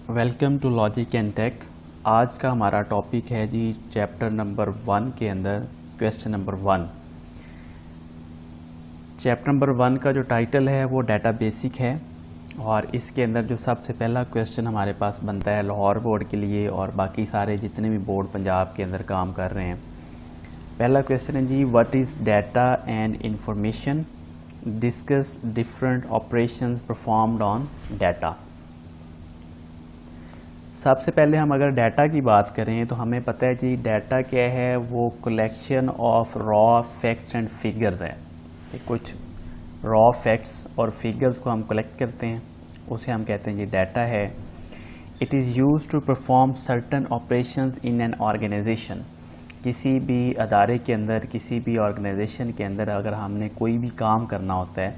Welcome to logic and tech. आज का हमारा टॉपिक है जी चैप्टर नंबर 1 के अंदर क्वेश्चन नंबर 1। चैप्टर नंबर 1 का जो टाइटल है वो डाटा बेसिक है और इसके अंदर जो सबसे पहला क्वेश्चन हमारे पास बनता है लाहौर बोर्ड के लिए और बाकी सारे जितने भी बोर्ड पंजाब के अंदर काम कर रहे हैं। पहला क्वेश्चन है जी, what is data and information, discuss different operations performed on data. सबसे पहले हम अगर डाटा की बात करें तो हमें पता है जी डाटा क्या है, वो collection of raw facts and figures है। कुछ रॉ फैक्ट्स और फिगर्स को हम कलेक्ट करते हैं, उसे हम कहते हैं जी डाटा है। It is used to perform certain operations in an organization. किसी भी अदारे के अंदर, किसी भी ऑर्गेनाइजेशन के अंदर अगर हमने कोई भी काम करना होता है,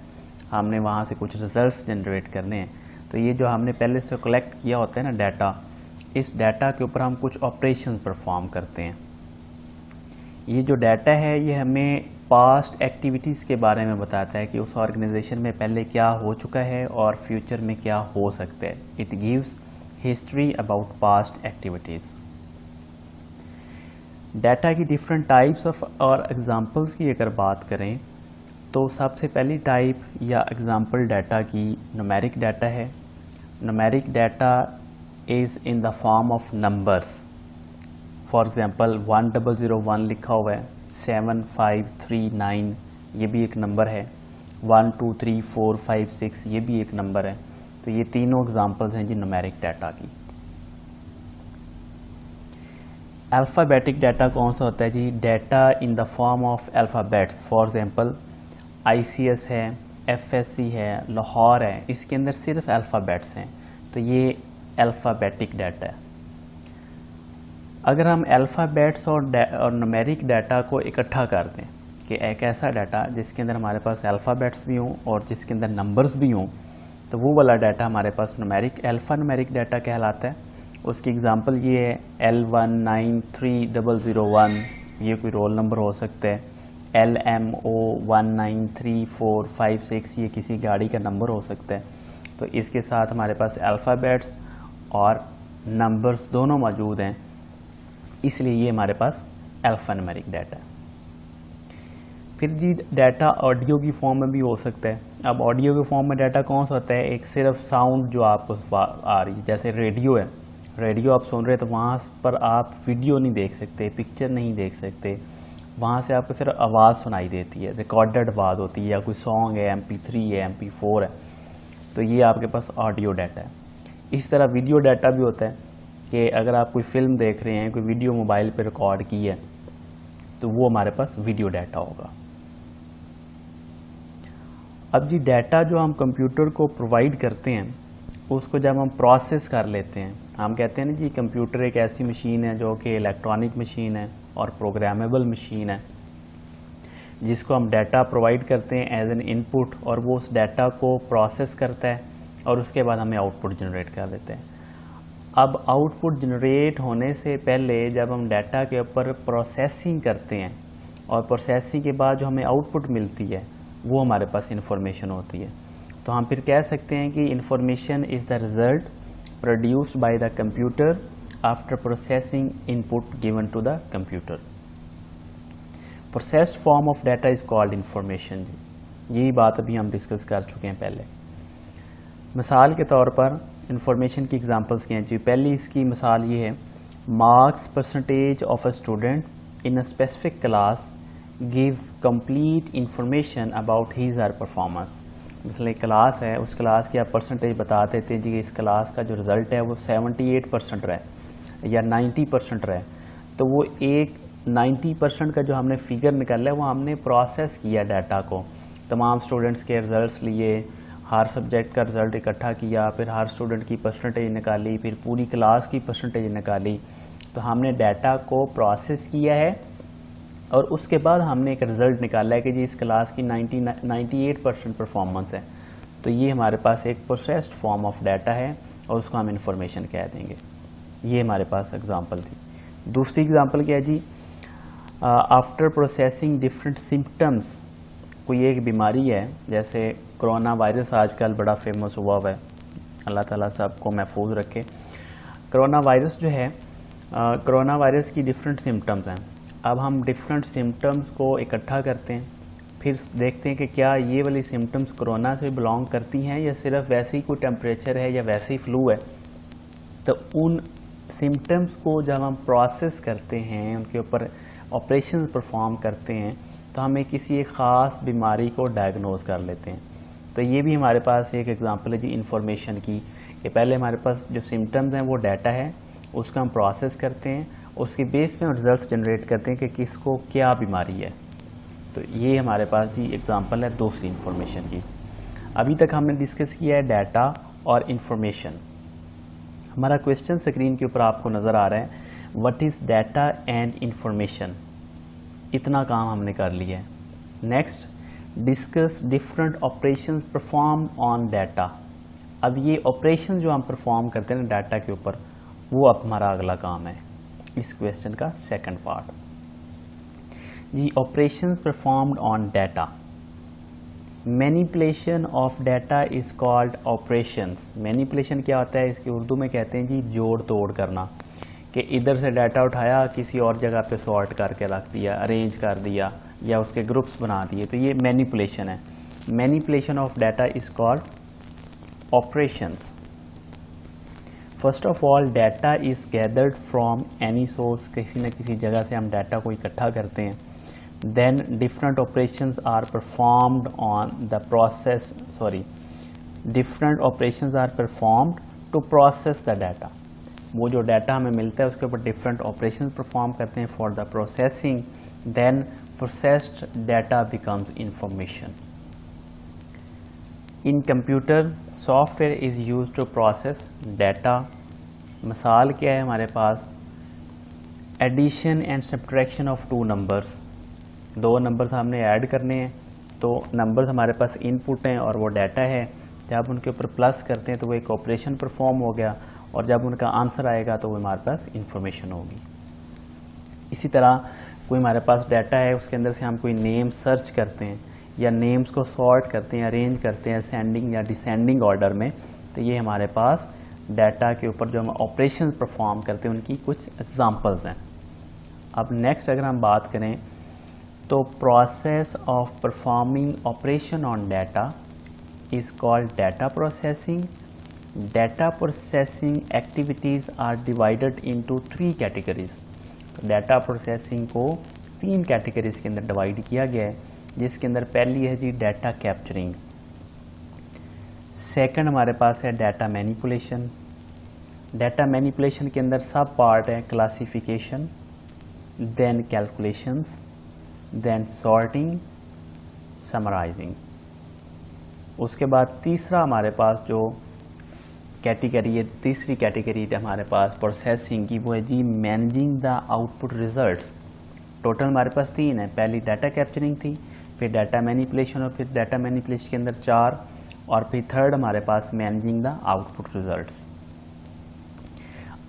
हमने वहाँ से कुछ रिजल्ट्स जनरेट करने हैं, तो ये जो हमने पहले से कलेक्ट किया होता है ना डाटा, इस डाटा के ऊपर हम कुछ ऑपरेशन परफॉर्म करते हैं। ये जो डाटा है ये हमें पास्ट एक्टिविटीज़ के बारे में बताता है कि उस ऑर्गेनाइजेशन में पहले क्या हो चुका है और फ्यूचर में क्या हो सकता है। It gives history about past activities. Data की डिफरेंट टाइप्स ऑफ और एग्जांपल्स की अगर बात करें तो सबसे पहली टाइप या एग्जांपल डाटा की न्यूमेरिक डाटा है। Numeric data is in the form of numbers. For example 1001 लिखा हुआ है, 7539 ये भी एक नंबर है, 1 2 3 4 5 6 ये भी एक नंबर है। तो ये तीनों एग्जांपल्स हैं जी न्यूमेरिक डाटा की। अल्फ़ाबेटिक डाटा कौन सा होता है जी? Data in the form of alphabets. For example ICS है, FSC है, लाहौर है, इसके अंदर सिर्फ अल्फ़ाबेट्स हैं, तो ये अल्फ़ाबेटिक डाटा है। अगर हम अल्फ़ाबेट्स और न्यूमेरिक डाटा को इकट्ठा कर दें कि एक ऐसा डाटा जिसके अंदर हमारे पास अल्फ़ाबेट्स भी हों और जिसके अंदर नंबर्स भी हों, तो वो वाला डाटा हमारे पास न्यूमेरिक अल्फ़ा न्यूमेरिक डाटा कहलाता है। उसकी एग्जांपल ये है L193001, ये कोई रोल नंबर हो सकता है। LMO193456 ये किसी गाड़ी का नंबर हो सकता है। तो इसके साथ हमारे पास अल्फ़ाबेट्स और नंबर्स दोनों मौजूद हैं, इसलिए ये हमारे पास अल्फ़ान्यूमेरिक डाटा है। फिर जी डाटा ऑडियो की फॉर्म में भी हो सकता है। अब ऑडियो के फॉर्म में डाटा कौन सा होता है? एक सिर्फ साउंड जो आपको आ रही है, जैसे रेडियो है, रेडियो आप सुन रहे हैं तो वहाँ पर आप वीडियो नहीं देख सकते, पिक्चर नहीं देख सकते, वहाँ से आपको सिर्फ आवाज़ सुनाई देती है, रिकॉर्डेड आवाज़ होती है, या कोई सॉन्ग है, MP3 है, MP4 है, तो ये आपके पास ऑडियो डाटा है। इस तरह वीडियो डाटा भी होता है कि अगर आप कोई फिल्म देख रहे हैं, कोई वीडियो मोबाइल पे रिकॉर्ड की है, तो वो हमारे पास वीडियो डाटा होगा। अब जी डाटा जो हम कंप्यूटर को प्रोवाइड करते हैं, उसको जब हम प्रोसेस कर लेते हैं, हम कहते हैं ना जी कंप्यूटर एक ऐसी मशीन है जो कि इलेक्ट्रॉनिक मशीन है और प्रोग्रामेबल मशीन है, जिसको हम डाटा प्रोवाइड करते हैं एज एन इनपुट, और वो उस डाटा को प्रोसेस करता है और उसके बाद हमें आउटपुट जनरेट कर देते हैं। अब आउटपुट जनरेट होने से पहले जब हम डाटा के ऊपर प्रोसेसिंग करते हैं और प्रोसेसिंग के बाद जो हमें आउटपुट मिलती है वो हमारे पास इंफॉर्मेशन होती है। तो हम फिर कह सकते हैं कि information is the result produced by the computer after processing input given to the computer. Processed form of data is called information. यही बात अभी हम डिस्कस कर चुके हैं पहले। मिसाल के तौर पर इंफॉर्मेशन की एग्जांपल्स क्या हैं जी? पहली इसकी मिसाल ये है, marks percentage of a student in a specific class gives complete information about his or performance. इसलिए क्लास है, उस क्लास की आप परसेंटेज बता देते हैं जी इस क्लास का जो रिज़ल्ट है वो 78% रहे या 90% रहे, तो वो एक 90% का जो हमने फिगर निकाला है वो हमने प्रोसेस किया डाटा को, तमाम स्टूडेंट्स के रिजल्ट्स लिए, हर सब्जेक्ट का रिज़ल्ट इकट्ठा किया, फिर हर स्टूडेंट की परसेंटेज निकाली, फिर पूरी क्लास की परसेंटेज निकाली। तो हमने डाटा को प्रोसेस किया है और उसके बाद हमने एक रिज़ल्ट निकाला है कि जी इस क्लास की 98% परफॉर्मेंस है। तो ये हमारे पास एक प्रोसेस्ड फॉर्म ऑफ डाटा है और उसको हम इंफॉर्मेशन कह देंगे। ये हमारे पास एग्जांपल थी। दूसरी एग्जांपल क्या है जी? आफ्टर प्रोसेसिंग डिफरेंट सिम्टम्स, कोई एक बीमारी है, जैसे कोरोना वायरस आजकल बड़ा फेमस हुआ है, अल्लाह ताला सबको महफूज रखे। कोरोना वायरस जो है, कोरोना वायरस की डिफरेंट सिम्टम्स हैं। अब हम डिफरेंट सिम्टम्स को इकट्ठा करते हैं, फिर देखते हैं कि क्या ये वाली सिम्टम्स कोरोना से बिलोंग करती हैं या सिर्फ वैसे ही कोई टेम्परेचर है या वैसे ही फ्लू है। तो उन सिम्टम्स को जब हम प्रोसेस करते हैं, उनके ऊपर ऑपरेशन परफॉर्म करते हैं, तो हमें किसी एक ख़ास बीमारी को डायग्नोज कर लेते हैं। तो ये भी हमारे पास एक एग्जांपल है जी इंफॉर्मेशन की, कि पहले हमारे पास जो सिम्टम्स हैं वो डाटा है, उसका हम प्रोसेस करते हैं, उसके बेस पे हम रिजल्ट्स जनरेट करते हैं कि किसको क्या बीमारी है। तो ये हमारे पास जी एग्जांपल है दूसरी इंफॉर्मेशन की। अभी तक हमने डिस्कस किया है डाटा और इंफॉर्मेशन। हमारा क्वेश्चन स्क्रीन के ऊपर आपको नज़र आ रहा है, what is data and information. इतना काम हमने कर लिया है। Next, discuss different operations perform on data. अब ये ऑपरेशन जो हम परफॉर्म करते हैं डाटा के ऊपर, वो अब हमारा अगला काम है इस क्वेश्चन का सेकंड पार्ट जी। Operations performed on data. Manipulation of data is called operations. Manipulation क्या होता है, इसकी उर्दू में कहते हैं जी जोड़ तोड़ करना, कि इधर से डाटा उठाया किसी और जगह पे सॉर्ट करके रख दिया, अरेंज कर दिया या उसके ग्रुप्स बना दिए, तो ये मैनिपुलेशन है। Manipulation of data is called operations. First of all, data is gathered from any source. किसी न किसी जगह से हम डाटा को इकट्ठा करते हैं। Then different operations are performed on the process, different operations are performed to process the data. वो जो डाटा हमें मिलता है उसके ऊपर डिफरेंट ऑपरेशंस परफॉर्म करते हैं for the processing, then processed data becomes information. In computer software is use to process data. मिसाल क्या है हमारे पास, addition and subtraction of two numbers. दो नंबर्स हमने ऐड करने हैं, तो नंबर्स हमारे पास इनपुट हैं और वो डाटा है। जब उनके ऊपर प्लस करते हैं तो वो एक ऑपरेशन परफॉर्म हो गया, और जब उनका आंसर आएगा तो वो हमारे पास इंफॉर्मेशन होगी। इसी तरह कोई हमारे पास डाटा है, उसके अंदर से हम कोई नेम सर्च करते हैं या नेम्स को सॉर्ट करते हैं, अरेंज करते हैं असेंडिंग या डिसेंडिंग ऑर्डर में, तो ये हमारे पास डाटा के ऊपर जो हम ऑपरेशन परफॉर्म करते हैं उनकी कुछ एग्जांपल्स हैं। अब नेक्स्ट अगर हम बात करें तो process of performing operation on data is called data processing. Data processing activities are divided into 3 categories. Data processing को 3 कैटेगरीज के अंदर डिवाइड किया गया है, जिसके अंदर पहली है जी डाटा कैप्चरिंग, सेकंड हमारे पास है डाटा मैनिपुलेशन। डाटा मैनिपुलेशन के अंदर सब पार्ट है classification, then calculations, then sorting, summarizing. उसके बाद तीसरा हमारे पास जो कैटेगरी है, तीसरी कैटेगरी है हमारे पास प्रोसेसिंग की, वो है जी managing the output results. Total हमारे पास 3 है, पहली डाटा कैप्चरिंग थी, फिर डाटा मैनिपुलेशन, और फिर डाटा मैनिपुलेशन के अंदर 4, और फिर थर्ड हमारे पास managing the output results.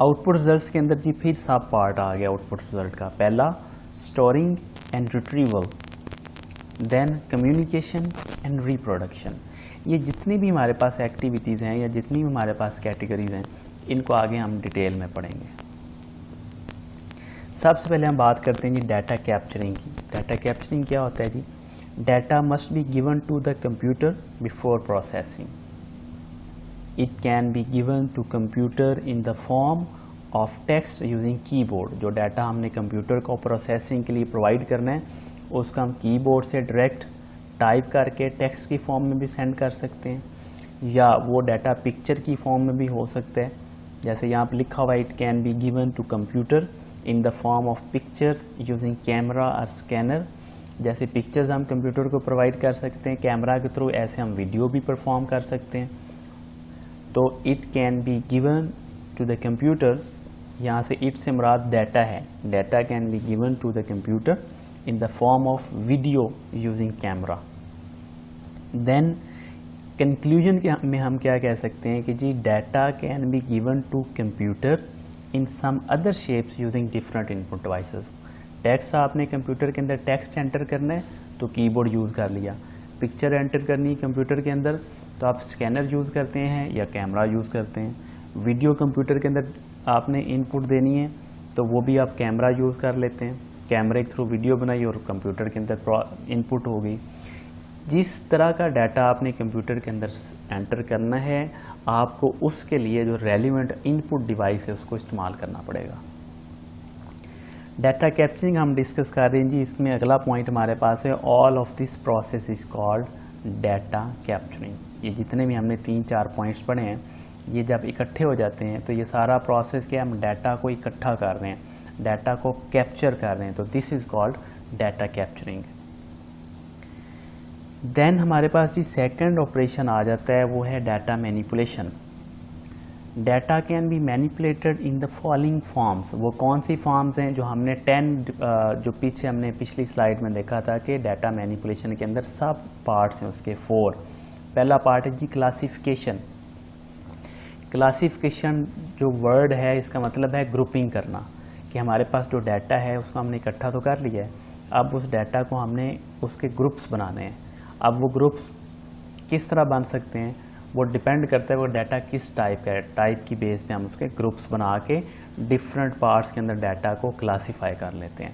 Output results के अंदर जी फिर सब पार्ट आ गया आउटपुट रिजल्ट का। पहला storing and retrieval, then communication and reproduction. ये जितनी भी हमारे पास एक्टिविटीज़ हैं या जितनी भी हमारे पास कैटेगरीज हैं, इनको आगे हम डिटेल में पढ़ेंगे। सबसे पहले हम बात करते हैं जी डाटा कैप्चरिंग की। डाटा कैप्चरिंग क्या होता है जी? Data must be given to the computer before processing. It can be given to computer in the form of text using keyboard. जो डाटा हमने कंप्यूटर को प्रोसेसिंग के लिए प्रोवाइड करना है, उसका हम कीबोर्ड से डायरेक्ट टाइप करके टेक्स्ट की फॉर्म में भी सेंड कर सकते हैं, या वो डाटा पिक्चर की फॉर्म में भी हो सकता है। जैसे यहाँ पर लिखा हुआ, it can be given to computer in the form of pictures using camera और स्कैनर। जैसे पिक्चर्स हम कंप्यूटर को प्रोवाइड कर सकते हैं कैमरा के थ्रू, ऐसे हम वीडियो भी परफॉर्म कर सकते हैं। तो it can be given to the computer, यहाँ से इट से मुराद डाटा है। Data can be given to the computer in the form of video using camera. Then conclusion में हम क्या कह सकते हैं कि जी data can be given to computer in some other shapes using different input devices. Text आपने computer के अंदर टेक्स्ट एंटर करना है तो कीबोर्ड यूज़ कर लिया, पिक्चर एंटर करनी है कंप्यूटर के अंदर तो आप स्कैनर यूज़ करते हैं या कैमरा यूज़ करते हैं, वीडियो कंप्यूटर के अंदर आपने इनपुट देनी है तो वो भी आप कैमरा यूज़ कर लेते हैं, कैमरे के थ्रू वीडियो बनाई और कंप्यूटर के अंदर इनपुट हो गई। जिस तरह का डाटा आपने कंप्यूटर के अंदर एंटर करना है आपको उसके लिए जो रेलिवेंट इनपुट डिवाइस है उसको इस्तेमाल करना पड़ेगा। डाटा कैप्चरिंग हम डिस्कस कर रहे हैं जी, इसमें अगला पॉइंट हमारे पास है all of this process is called data capturing. ये जितने भी हमने 3-4 पॉइंट्स पढ़े हैं ये जब इकट्ठे हो जाते हैं तो ये सारा प्रोसेस क्या, हम डाटा को इकट्ठा कर रहे हैं, डाटा को कैप्चर कर रहे हैं, तो this is called data capturing. Then हमारे पास जी सेकंड ऑपरेशन आ जाता है, वो है data manipulation. Data can be manipulated in the following forms. वो कौन सी फॉर्म्स हैं जो हमने 10 जो पीछे हमने पिछली स्लाइड में देखा था कि डाटा मैनिपुलेशन के अंदर सब पार्ट्स हैं उसके 4। पहला पार्ट है जी क्लासिफिकेशन। क्लासिफिकेशन जो वर्ड है इसका मतलब है ग्रुपिंग करना, कि हमारे पास जो डाटा है उसको हमने इकट्ठा तो कर लिया है, अब उस डाटा को हमने उसके ग्रुप्स बनाने हैं। अब वो ग्रुप्स किस तरह बन सकते हैं वो डिपेंड करता है वो डाटा किस टाइप का है, टाइप की बेस पे हम उसके ग्रुप्स बना के डिफरेंट पार्ट्स के अंदर डाटा को क्लासीफाई कर लेते हैं।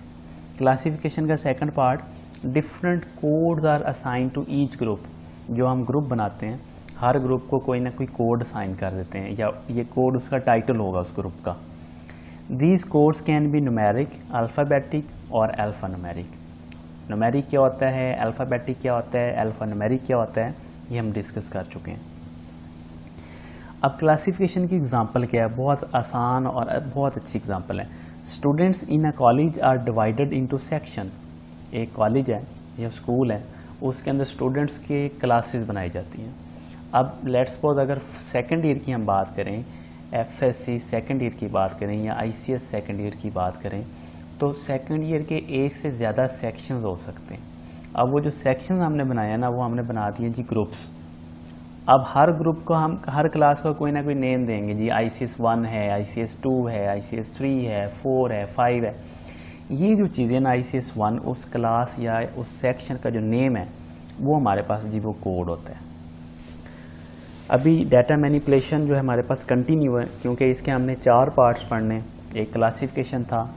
क्लासिफिकेशन का second part, different codes are assign to each group. जो हम ग्रुप बनाते हैं हर ग्रुप को कोई ना कोई कोड असाइन कर देते हैं या ये कोड उसका टाइटल होगा उस ग्रुप का। These codes can be numeric, alphabetic और अल्फ़ा न्यूमेरिक। न्यूमेरिक क्या होता है, अल्फ़ाबेटिक क्या होता है, अल्फ़ा न्यूमेरिक क्या होता है, ये हम डिस्कस कर चुके हैं। अब क्लासिफिकेशन की एग्जांपल क्या है, बहुत आसान और बहुत अच्छी एग्जांपल है। Students in a college are divided into section. एक कॉलेज है या स्कूल है उसके अंदर स्टूडेंट्स के क्लासेस बनाई जाती हैं। अब लेट्स सपोज अगर सेकेंड ईयर की हम बात करें, एफएससी सेकेंड ईयर की बात करें या आईसीएस सेकेंड ईयर की बात करें तो सेकेंड ईयर के एक से ज़्यादा सेक्शंस हो सकते हैं। अब वो जो सेक्शंस हमने बनाया ना वो हमने बना दिए जी ग्रुप्स। अब हर ग्रुप को हम हर क्लास को कोई ना कोई नेम देंगे जी, ICS 1 है, ICS 2 है, ICS 3 है, 4 है, 5 है। ये जो चीज़ें ना ICS 1 उस क्लास या उस सेक्शन का जो नेम है वो हमारे पास जी वो कोड होता है। अभी डाटा मैनिपुलेशन जो है हमारे पास कंटिन्यू है क्योंकि इसके हमने 4 पार्ट्स पढ़ने। एक क्लासिफिकेशन था,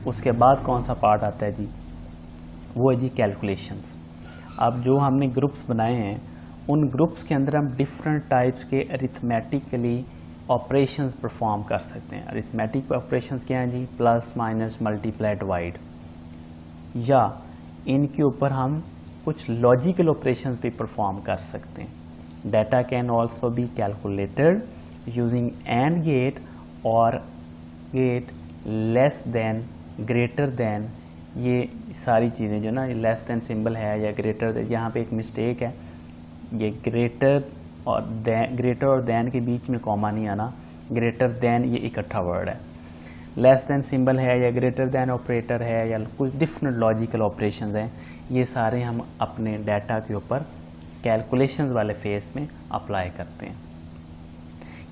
उसके बाद कौन सा पार्ट आता है जी, वो है जी कैलकुलेशंस। अब जो हमने ग्रुप्स बनाए हैं उन ग्रुप्स के अंदर हम डिफरेंट टाइप्स के अरिथमेटिकली ऑपरेशंस परफॉर्म कर सकते हैं। अरिथमेटिक ऑपरेशंस क्या हैं जी, प्लस माइनस मल्टीप्लाई डिवाइड, या इनके ऊपर हम कुछ लॉजिकल ऑपरेशंस भी परफॉर्म कर सकते हैं। Data can also be calculated using and gate और gate, less than, greater than. ये सारी चीज़ें जो ना लेस देन सिंबल है या ग्रेटर, यहाँ पे एक मिस्टेक है, ये ग्रेटर और देन के बीच में कॉमा नहीं आना, ग्रेटर देन ये इकट्ठा वर्ड है। लेस देन सिंबल है या ग्रेटर देन ऑपरेटर है या कुछ डिफरेंट लॉजिकल ऑपरेशंस हैं, ये सारे हम अपने डाटा के ऊपर कैलकुलेशंस वाले फेस में अप्लाई करते हैं।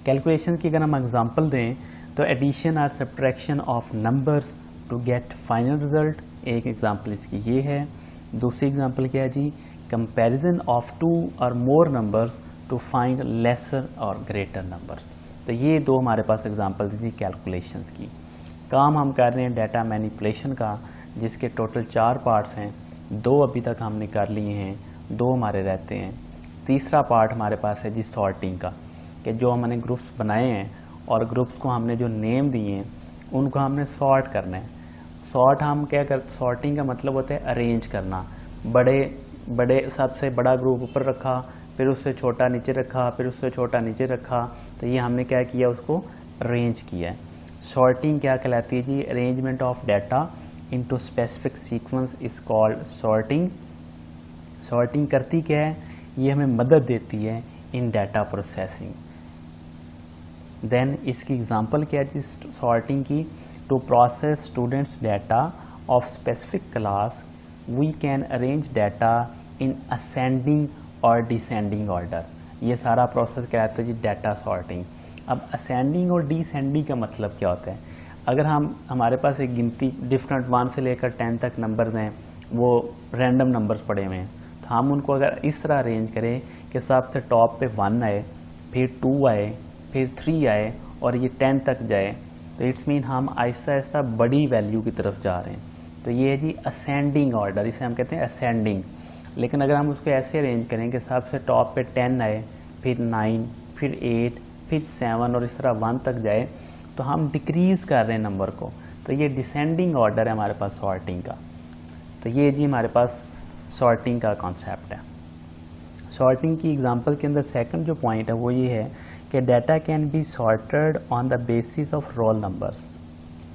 कैलकुलेशन की अगर हम एग्जांपल दें तो एडिशन और subtraction of numbers to get final result, एक एग्जांपल इसकी ये है। दूसरी एग्जांपल क्या है जी, comparison of 2 or more numbers to find lesser or greater number. तो ये दो हमारे पास एग्जांपल्स जी कैलकुलेशंस की। काम हम कर रहे हैं डाटा मैनिपुलेशन का जिसके टोटल 4 पार्ट्स हैं, 2 अभी तक हमने कर लिए हैं, 2 हमारे रहते हैं। तीसरा पार्ट हमारे पास है जी सॉर्टिंग का, कि जो हमने ग्रुप्स बनाए हैं और ग्रुप्स को हमने जो नेम दिए हैं उनको हमने सॉर्ट करना है। सॉर्ट हम क्या कर, सॉर्टिंग का मतलब होता है अरेंज करना। बड़े सबसे बड़ा ग्रुप ऊपर रखा, फिर उससे छोटा नीचे रखा, फिर उससे छोटा नीचे रखा, तो ये हमने क्या किया, उसको अरेंज किया है। सॉर्टिंग क्या कहलाती है जी, arrangement of data into specific sequence is called sorting. Sorting करती क्या है, ये हमें मदद देती है इन डाटा प्रोसेसिंग। देन इसकी एग्जांपल क्या है जी सॉर्टिंग की, to process students data of specific class we can arrange data in ascending और डिसेंडिंग ऑर्डर। ये सारा प्रोसेस क्या होता है जी, डाटा सॉर्टिंग। अब असेंडिंग और डिसेंडिंग का मतलब क्या होता है, अगर हमारे पास एक गिनती डिफरेंट 1 से लेकर 10 तक नंबर्स हैं, वो रैंडम नंबर्स पड़े हुए हैं, तो हम उनको अगर इस तरह अरेंज करें कि सबसे टॉप पे 1 आए, फिर 2 आए, फिर 3 आए और ये 10 तक जाए, तो इट्स मीन हम आहिस्ता आहिस्ता बड़ी वैल्यू की तरफ जा रहे हैं। तो ये है जी असेंडिंग ऑर्डर, इसे हम कहते हैं असेंडिंग। लेकिन अगर हम उसको ऐसे अरेंज करें कि सबसे टॉप पे 10 आए, फिर 9, फिर 8, फिर 7 और इस तरह 1 तक जाए, तो हम डिक्रीज़ कर रहे हैं नंबर को। तो ये डिसेंडिंग ऑर्डर है हमारे पास सॉर्टिंग का। तो ये जी हमारे पास सॉर्टिंग का कॉन्सेप्ट है। सॉर्टिंग की एग्जांपल के अंदर सेकंड जो पॉइंट है वो ये है कि data can be sorted on the basis of roll numbers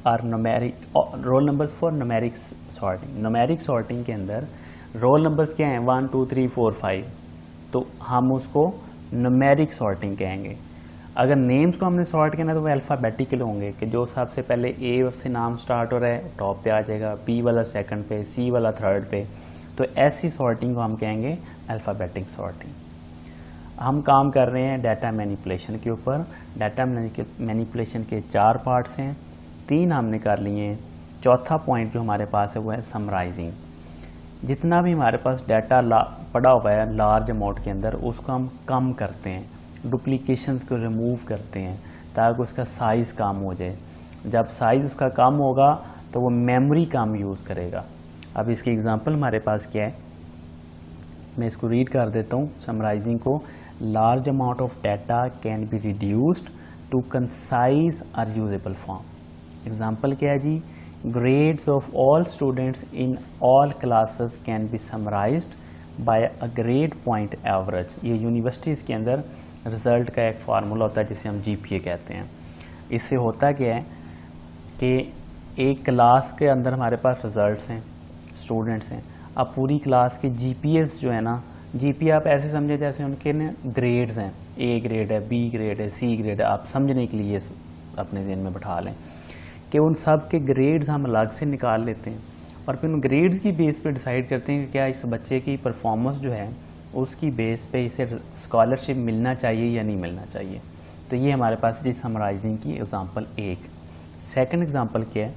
और roll numbers for numeric sorting. Numeric sorting के अंदर रोल नंबर्स क्या हैं, 1 2 3 4 5, तो हम उसको न्यूमेरिक सॉर्टिंग कहेंगे। अगर नेम्स को हमने सॉर्ट करना है तो वो अल्फ़ाबेटिकल होंगे कि जो सबसे पहले ए से नाम स्टार्ट हो रहा है टॉप पे आ जाएगा, बी वाला सेकंड पे, सी वाला थर्ड पे। तो ऐसी सॉर्टिंग को हम कहेंगे अल्फ़ाबेटिक सॉर्टिंग। हम काम कर रहे हैं डाटा मैनिपुलेशन के ऊपर। डाटा मैनिपुलेशन के 4 पार्ट्स हैं, 3 हमने कर लिए हैं। चौथा पॉइंट जो हमारे पास है वो है समराइजिंग। जितना भी हमारे पास डाटा पड़ा हुआ है लार्ज अमाउंट के अंदर, उसको हम कम करते हैं, डुप्लीकेशंस को रिमूव करते हैं ताकि उसका साइज़ कम हो जाए। जब साइज़ उसका कम होगा तो वो मेमोरी कम यूज़ करेगा। अब इसकी एग्जांपल हमारे पास क्या है, मैं इसको रीड कर देता हूँ समराइजिंग को। Large amount of data can be reduced to concise और यूजेबल फॉर्म। एग्जांपल क्या है जी, grades of all students in all classes can be summarized by a grade point average। ये यूनिवर्सिटीज़ के अंदर रिज़ल्ट का एक फार्मूला होता है जिसे हम GPA कहते हैं। इससे होता क्या है कि एक क्लास के अंदर हमारे पास रिज़ल्ट्स हैं, स्टूडेंट्स हैं। अब पूरी क्लास के GPAs जो है ना, GPA आप ऐसे समझे जैसे उनके ना ग्रेड्स हैं, A ग्रेड है, B ग्रेड है, C ग्रेड है। आप समझने के लिए अपने ज़हन में बैठा लें कि उन सब के ग्रेड्स हम अलग से निकाल लेते हैं और फिर उन ग्रेड्स की बेस पे डिसाइड करते हैं कि क्या इस बच्चे की परफॉर्मेंस जो है उसकी बेस पे इसे स्कॉलरशिप मिलना चाहिए या नहीं मिलना चाहिए। तो ये हमारे पास जी समराइजिंग की एग्जांपल एक। सेकंड एग्जांपल क्या है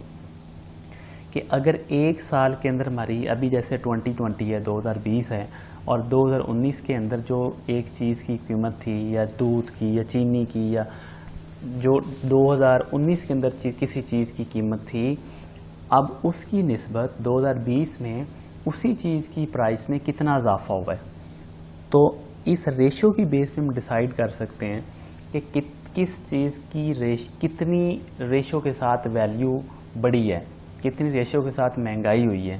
कि अगर एक साल के अंदर हमारी अभी जैसे 2020 है, 2020 है और 2019 के अंदर जो एक चीज़ की कीमत थी या दूध की या चीनी की या जो 2019 के अंदर किसी चीज़ की कीमत थी, अब उसकी निस्बत 2020 में उसी चीज़ की प्राइस में कितना इजाफा हुआ है। तो इस रेशो की बेस पे हम डिसाइड कर सकते हैं कि किस चीज़ की कितनी रेशो के साथ वैल्यू बढ़ी है, कितनी रेशो के साथ महंगाई हुई है।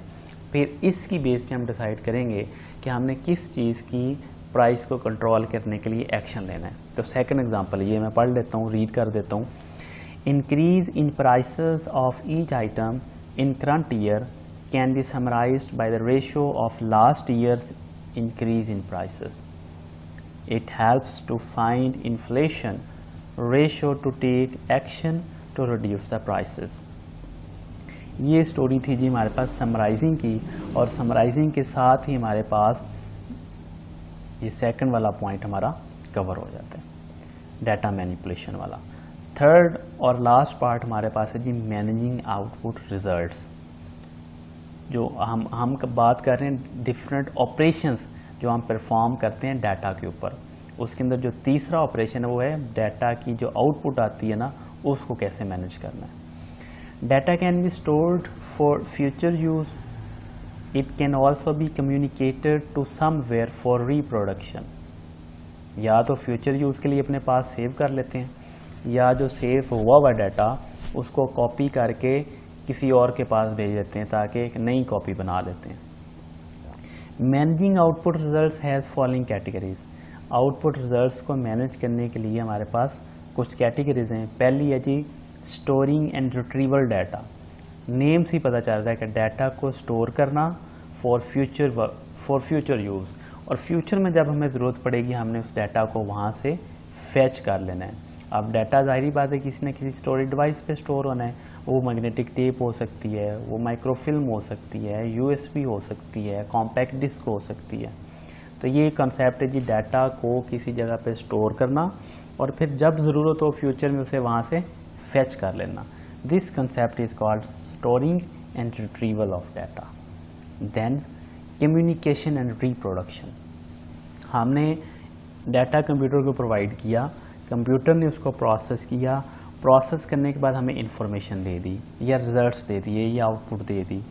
फिर इसकी बेस पे हम डिसाइड करेंगे कि हमने किस चीज़ की प्राइस को कंट्रोल करने के लिए एक्शन लेना है। तो सेकंड एग्जांपल ये मैं पढ़ लेता हूँ, रीड कर देता हूँ। Increase in prices of each item in current year can be summarized by the ratio of last years increase in prices. It helps to find inflation ratio to take action to reduce the prices. ये story थी जी हमारे पास summarising की, और summarising के साथ ही हमारे पास ये सेकंड वाला पॉइंट हमारा कवर हो जाता है, डाटा मैनिपुलेशन वाला। थर्ड और लास्ट पार्ट हमारे पास है जी मैनेजिंग आउटपुट रिजल्ट्स। जो हम बात कर रहे हैं डिफरेंट ऑपरेशंस जो हम परफॉर्म करते हैं डाटा के ऊपर। उसके अंदर जो तीसरा ऑपरेशन है वो है डाटा की जो आउटपुट आती है ना, उसको कैसे मैनेज करना है। Data can be stored for future use. It can also be communicated to somewhere for reproduction। या तो फ्यूचर यूज़ के लिए अपने पास सेव कर लेते हैं, या जो सेव हुआ हुआ डाटा उसको कॉपी करके किसी और के पास भेज देते हैं ताकि एक नई कॉपी बना लेते हैं। Managing output results has following categories. Output results को मैनेज करने के लिए हमारे पास कुछ कैटेगरीज हैं। पहली है जी storing and retrieval data. Name से ही पता चल रहा है कि डाटा को स्टोर करना फॉर फ्यूचर यूज़, और फ्यूचर में जब हमें ज़रूरत पड़ेगी हमने उस डाटा को वहाँ से फैच कर लेना है। अब डाटा ज़ाहिरी बात है किसी न किसी स्टोरेज डिवाइस पे स्टोर होना है। वो मैग्नेटिक टेप हो सकती है, वो माइक्रोफिल्म हो सकती है, USB हो सकती है, कॉम्पैक्ट डिस्क हो सकती है। तो ये कंसेप्ट है जी डाटा को किसी जगह पे स्टोर करना और फिर जब ज़रूरत हो फ्यूचर में उसे वहाँ से फैच कर लेना। This concept is called storing and retrieval of data. Then communication and reproduction. हमने डाटा कंप्यूटर को प्रोवाइड किया, कंप्यूटर ने उसको प्रोसेस किया प्रोसेस करने के बाद हमें इंफॉर्मेशन दे दी या रिजल्ट्स दे दिए या आउटपुट दे दी।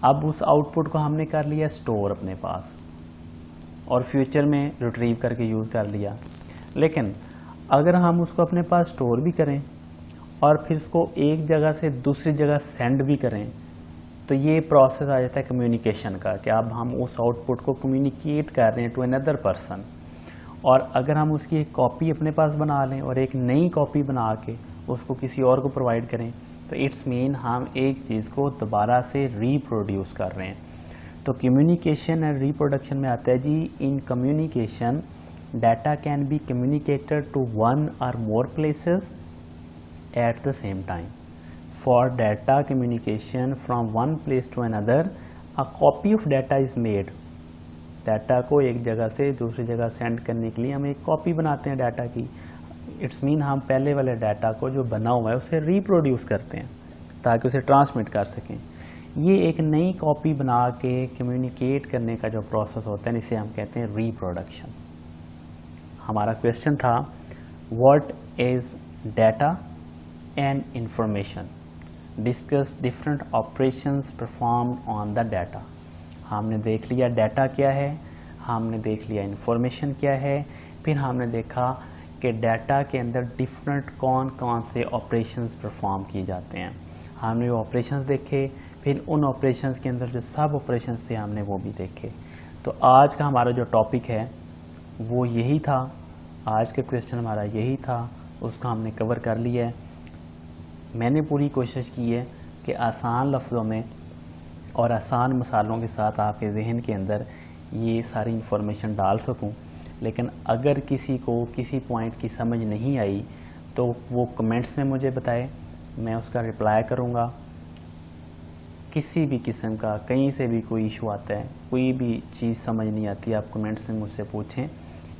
अब उस आउटपुट को हमने कर लिया स्टोर अपने पास और फ्यूचर में रिट्रीव करके यूज़ कर लिया। लेकिन अगर हम उसको अपने पास स्टोर भी करें और फिर उसको एक जगह से दूसरी जगह सेंड भी करें, तो ये प्रोसेस आ जाता है कम्युनिकेशन का, कि अब हम उस आउटपुट को कम्युनिकेट कर रहे हैं टू अनदर पर्सन। और अगर हम उसकी एक कॉपी अपने पास बना लें और एक नई कॉपी बना के उसको किसी और को प्रोवाइड करें, तो इट्स मीन हम एक चीज़ को दोबारा से रीप्रोड्यूस कर रहे हैं। तो कम्युनिकेशन एंड रिप्रोडक्शन में आता है जी, in communication data can be communicated to one और more places at the same time. For data communication from one place to another, a copy of data is made. Data को एक जगह से दूसरी जगह सेंड करने के लिए हम एक कॉपी बनाते हैं डाटा की। इट्स मीन हम पहले वाले डाटा को जो बना हुआ है उसे रिप्रोड्यूस करते हैं ताकि उसे ट्रांसमिट कर सकें। ये एक नई कॉपी बना के कम्युनिकेट करने का जो प्रोसेस होता है, इसे हम कहते हैं रिप्रोडक्शन। हमारा क्वेश्चन था, what is data and information, discuss different operations performed on the data. हमने देख लिया डाटा क्या है, हमने देख लिया इंफॉर्मेशन क्या है, फिर हमने देखा कि डाटा के अंदर डिफरेंट कौन कौन से ऑपरेशंस परफॉर्म किए जाते हैं। हमने वो ऑपरेशंस देखे, फिर उन ऑपरेशंस के अंदर जो सब ऑपरेशंस थे हमने वो भी देखे। तो आज का हमारा जो टॉपिक है वो यही था, आज का क्वेश्चन हमारा यही था, उसको हमने कवर कर लिया है। मैंने पूरी कोशिश की है कि आसान लफ्ज़ों में और आसान मसालों के साथ आपके जहन के अंदर ये सारी इंफॉर्मेशन डाल सकूं। लेकिन अगर किसी को किसी पॉइंट की समझ नहीं आई तो वो कमेंट्स में मुझे बताए, मैं उसका रिप्लाई करूंगा। किसी भी किस्म का कहीं से भी कोई इशू आता है, कोई भी चीज़ समझ नहीं आती, आप कमेंट्स में मुझसे पूछें।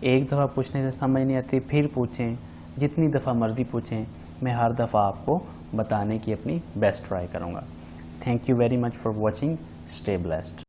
एक दफ़ा पूछने से समझ नहीं आती फिर पूछें, जितनी दफ़ा मर्ज़ी पूछें, मैं हर दफ़ा आपको बताने की अपनी बेस्ट ट्राई करूँगा। Thank you very much for watching. Stay blessed.